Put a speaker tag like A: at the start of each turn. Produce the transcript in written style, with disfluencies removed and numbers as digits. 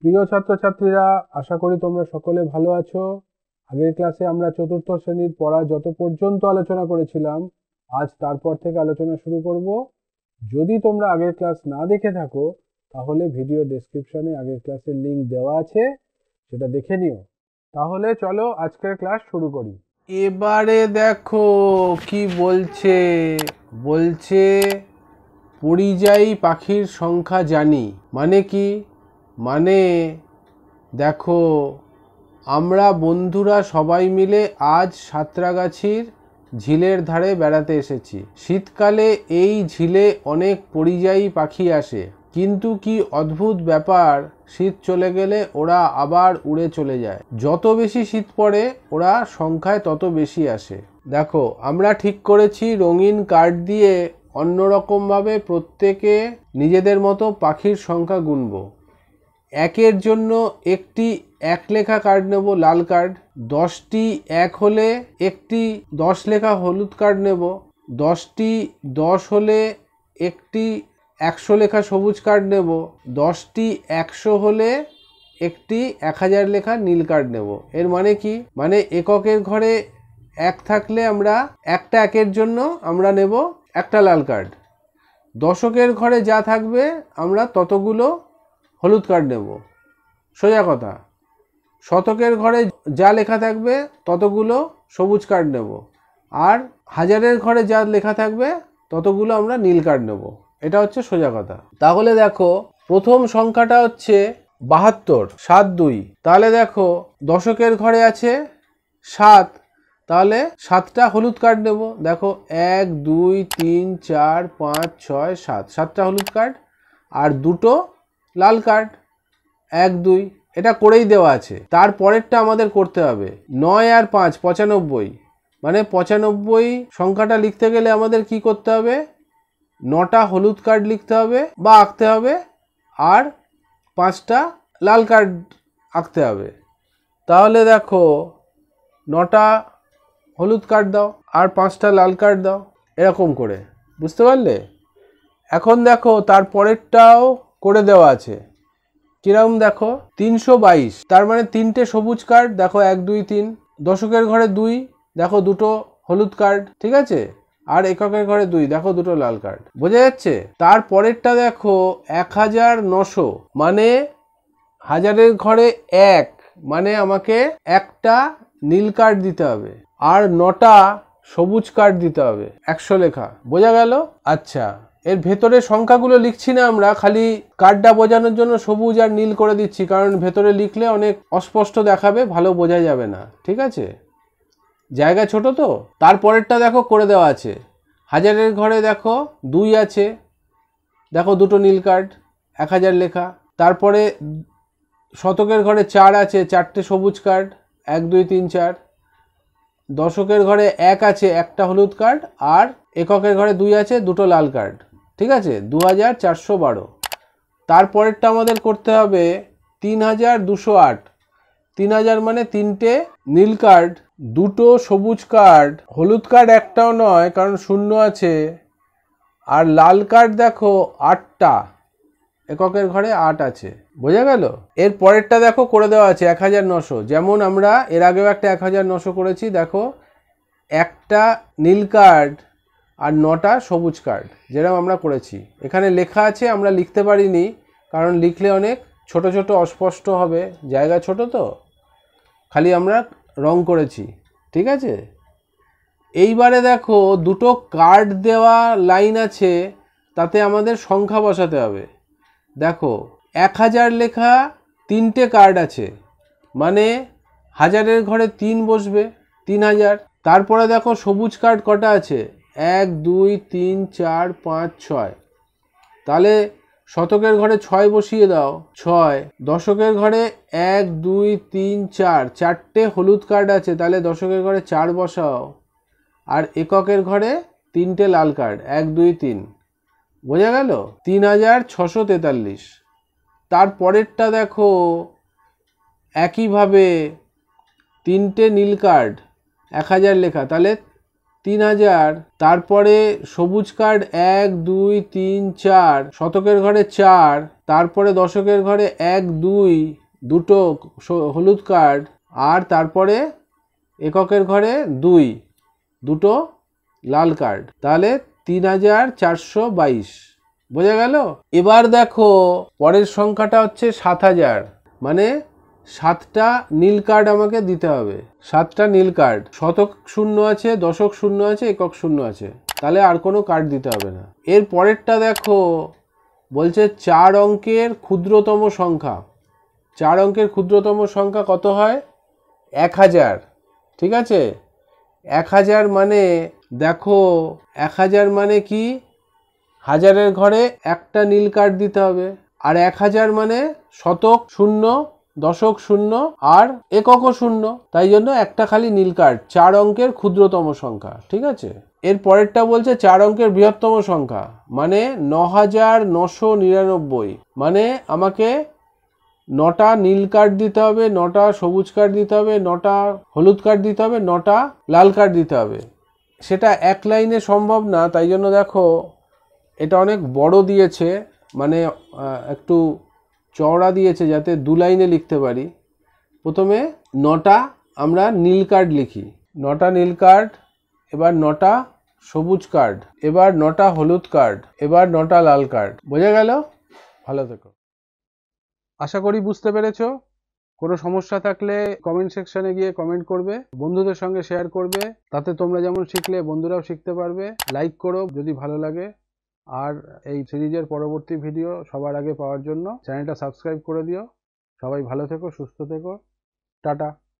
A: প্রিয় ছাত্রছাত্রীরা, আশা করি তোমরা সকলে ভালো আছো। আগের ক্লাসে আমরা চতুর্থ শ্রেণীর পড়া যত পর্যন্ত আলোচনা করেছিলাম, আজ তারপর থেকে আলোচনা শুরু করব। যদি তোমরা আগের ক্লাস না দেখে থাকো, তাহলে ভিডিও ডেসক্রিপশনে আগের ক্লাসের লিংক দেওয়া আছে, সেটা দেখে নিও। তাহলে চলো আজকের ক্লাস শুরু করি। এবারে দেখো কি বলছে। বলছে পরিযায়ী পাখির সংখ্যা জানি। মানে কি? মানে দেখো, আমরা বন্ধুরা সবাই মিলে আজ সাঁতরাগাছির ঝিলের ধারে বেড়াতে এসেছি। শীতকালে এই ঝিলে অনেক পরিযায়ী পাখি আসে, কিন্তু কি অদ্ভুত ব্যাপার, শীত চলে গেলে ওরা আবার উড়ে চলে যায়। যত বেশি শীত পড়ে ওরা সংখ্যায় তত বেশি আসে। দেখো, আমরা ঠিক করেছি রঙিন কার্ড দিয়ে অন্যরকমভাবে প্রত্যেকে নিজেদের মতো পাখির সংখ্যা গুনব। একের জন্য একটি এক লেখা কার্ড নেব, লাল কার্ড। 10টি এক হলে একটি 10 লেখা হলুদ কার্ড নেব। 10টি 10 হলে একটি 100 লেখা সবুজ কার্ড নেব। 10টি 100 হলে একটি 1000 লেখা নীল কার্ড নেব। এর মানে কি? মানে এককের ঘরে 1 থাকলে আমরা একটা একের জন্য আমরা নেব একটা লাল কার্ড। দশকের ঘরে যা থাকবে আমরা ততগুলো হলুদ কার্ড নেব, সোজা কথা। শতকের ঘরে যা লেখা থাকবে ততগুলো সবুজ কার্ড নেব, আর হাজারের ঘরে যা লেখা থাকবে ততগুলো আমরা নীল কার্ড নেব। এটা হচ্ছে সোজা কথা। তাহলে দেখো, প্রথম সংখ্যাটা হচ্ছে 72, 7 2। তাহলে দেখো, দশকের ঘরে আছে 7, তাহলে 7টা হলুদ কার্ড নেব। দেখো, 1 2 3 4 5 6 7, 7টা হলুদ কার্ড আর দুটো লাল কার্ড, 1 2। এটা করেই দেওয়া আছে। তার পরেরটা আমাদের করতে হবে 9 আর 5 95। মানে 95 সংখ্যাটা লিখতে গেলে আমাদের কি করতে হবে? 9টা হলুদ কার্ড লিখতে হবে বা আঁকতে হবে, আর 5টা লাল কার্ড আঁকতে হবে। তাহলে দেখো, 9টা হলুদ কার্ড দাও আর 5টা লাল কার্ড দাও, এরকম করে। বুঝতে পারলে? এখন দেখো, তার পরেরটাও করে দেওয়া আছে। কিরকম দেখো, 322। তার মানে 3টে সবুজ কার্ড, দেখো 1 2 3। দশকের ঘরে 2, দেখো দুটো হলুদ কার্ড, ঠিক আছে। আর এককের ঘরে 2, দেখো দুটো লাল কার্ড। বোঝা যাচ্ছে? তার পরেরটা দেখো 1900। মানে হাজারের ঘরে 1, মানে আমাকে একটা নীল কার্ড দিতে হবে আর 9টা সবুজ কার্ড দিতে হবে 100 লেখা। বোঝা গেল? আচ্ছা, এর ভেতরে সংখ্যাগুলো লিখছি না আমরা, খালি কার্ডটা বোঝানোর জন্য সবুজ আর নীল করে দিচ্ছি, কারণ ভেতরে লিখলে অনেক অস্পষ্ট দেখাবে, ভালো বোঝা যাবে না। ঠিক আছে? জায়গা ছোট তো। তারপরেরটা দেখো করে দেওয়া আছে। হাজারের ঘরে দেখো 2 আছে, দেখো দুটো নীল কার্ড, 1000 লেখা। তারপরে শতকের ঘরে 4 আছে, 4টে সবুজ কার্ড, 1 2 3 4। দশকের ঘরে 1 আছে, একটা হলুদ কার্ড, আর এককের ঘরে 2 আছে, দুটো লাল কার্ড। ঠিক আছে? 2412। তারপরেরটা আমাদের করতে হবে 3208। 3000 মানে 3টে নীল কার্ড, দুটো সবুজ কার্ড, হলুদ কার্ড একটাও নয় কারণ শূন্য আছে, আর লাল কার্ড দেখো 8টা, এককের ঘরে 8 আছে। বোঝা গেল? এর পরেরটা দেখো করে দেওয়া আছে 1900। যেমন আমরা এর আগেও একটা 1900 করেছি। দেখো, একটা নীল কার্ড আর 9টা সবুজ কার্ড, যেরকম আমরা করেছি। এখানে লেখা আছে, আমরা লিখতে পারিনি কারণ লিখলে অনেক ছোট ছোট অস্পষ্ট হবে, জায়গা ছোট তো, খালি আমরা রং করেছি। ঠিক আছে? এইবারে দেখো, দুটো কার্ড দেওয়া লাইন আছে, তাতে আমাদের সংখ্যা বসাতে হবে। দেখো, 1000 লেখা 3টে কার্ড আছে, মানে হাজারের ঘরে 3 বসবে, 3000। তারপরে দেখো সবুজ কার্ড কটা আছে, 1 2 3 4 5 6। তাহলে শতকের ঘরে 6 বসিয়ে দাও, 6। দশকের ঘরে 1 2 3 4, 4টে হলুদ কার্ড আছে, তাহলে দশকের ঘরে 4 বসাও, আর এককের ঘরে 3টে লাল কার্ড, 1 2 3। বোঝা গেল? 3643। তারপরেরটা দেখো একইভাবে 3টে নীল কার্ড, 1000 লেখা, তাহলে 3000, তারপরে সবুজ কার্ড 1 2 3 4, শতকের ঘরে 4, তারপরে দশকের ঘরে 1 2 দুটো হলুদ কার্ড, আর তারপরে এককের ঘরে 2 দুটো লাল কার্ড, তাহলে 3422। বোঝা গেল? এবার দেখো পরের সংখ্যাটা হচ্ছে 7000, মানে 7টা নীল কার্ড আমাকে দিতে হবে। 7টা নীল কার্ড, শতক শূন্য আছে, দশক শূন্য আছে, একক শূন্য আছে, তাহলে আর কোনো কার্ড দিতে হবে না। এর পরেরটা দেখো বলছে 4 অঙ্কের ক্ষুদ্রতম সংখ্যা। 4 অঙ্কের ক্ষুদ্রতম সংখ্যা কত হয়? 1000। ঠিক আছে, 1000 মানে দেখো 1000 মানে কি, হাজারের ঘরে একটা নীল কার্ড দিতে হবে। আর 1000 মানে শতক শূন্য, দশক শূন্য, আর এককও শূন্য, তাই জন্য একটা খালি নীল কার্ড। 4 অঙ্কের ক্ষুদ্রতম সংখ্যা। ঠিক আছে, এর পরেরটা বলছে 4 অঙ্কের বৃহত্তম সংখ্যা, মানে 9999, মানে আমাকে 9টা নীল কার্ড দিতে হবে, 9টা সবুজ কার্ড দিতে হবে, 9টা হলুদ কার্ড দিতে হবে, 9টা লাল কার্ড দিতে হবে। সেটা এক লাইনে সম্ভব না, তাই জন্য দেখো এটা অনেক বড় দিয়েছে, মানে একটু চওড়া দিয়েছে যাতে 2 লাইনে লিখতে পারি। প্রথমে 9টা আমরা নীল কার্ড লিখি, 9টা নীল কার্ড, এবার 9টা সবুজ কার্ড, এবার 9টা হলুদ কার্ড, এবার 9টা লাল কার্ড। বোঝা গেল? ভালো থেকো। আশা করি বুঝতে পেরেছো। কোনো সমস্যা থাকলে কমেন্ট সেকশনে গিয়ে কমেন্ট করবে, বন্ধুদের সঙ্গে শেয়ার করবে, তাতে তোমরা যেমন শিখলে বন্ধুরাও শিখতে পারবে। লাইক করো যদি ভালো লাগে, আর এই সিরিজের পরবর্তী ভিডিও সবার আগে পাওয়ার জন্য চ্যানেলটা সাবস্ক্রাইব করে দিও। সবাই ভালো থেকো, সুস্থ থেকো, টাটা।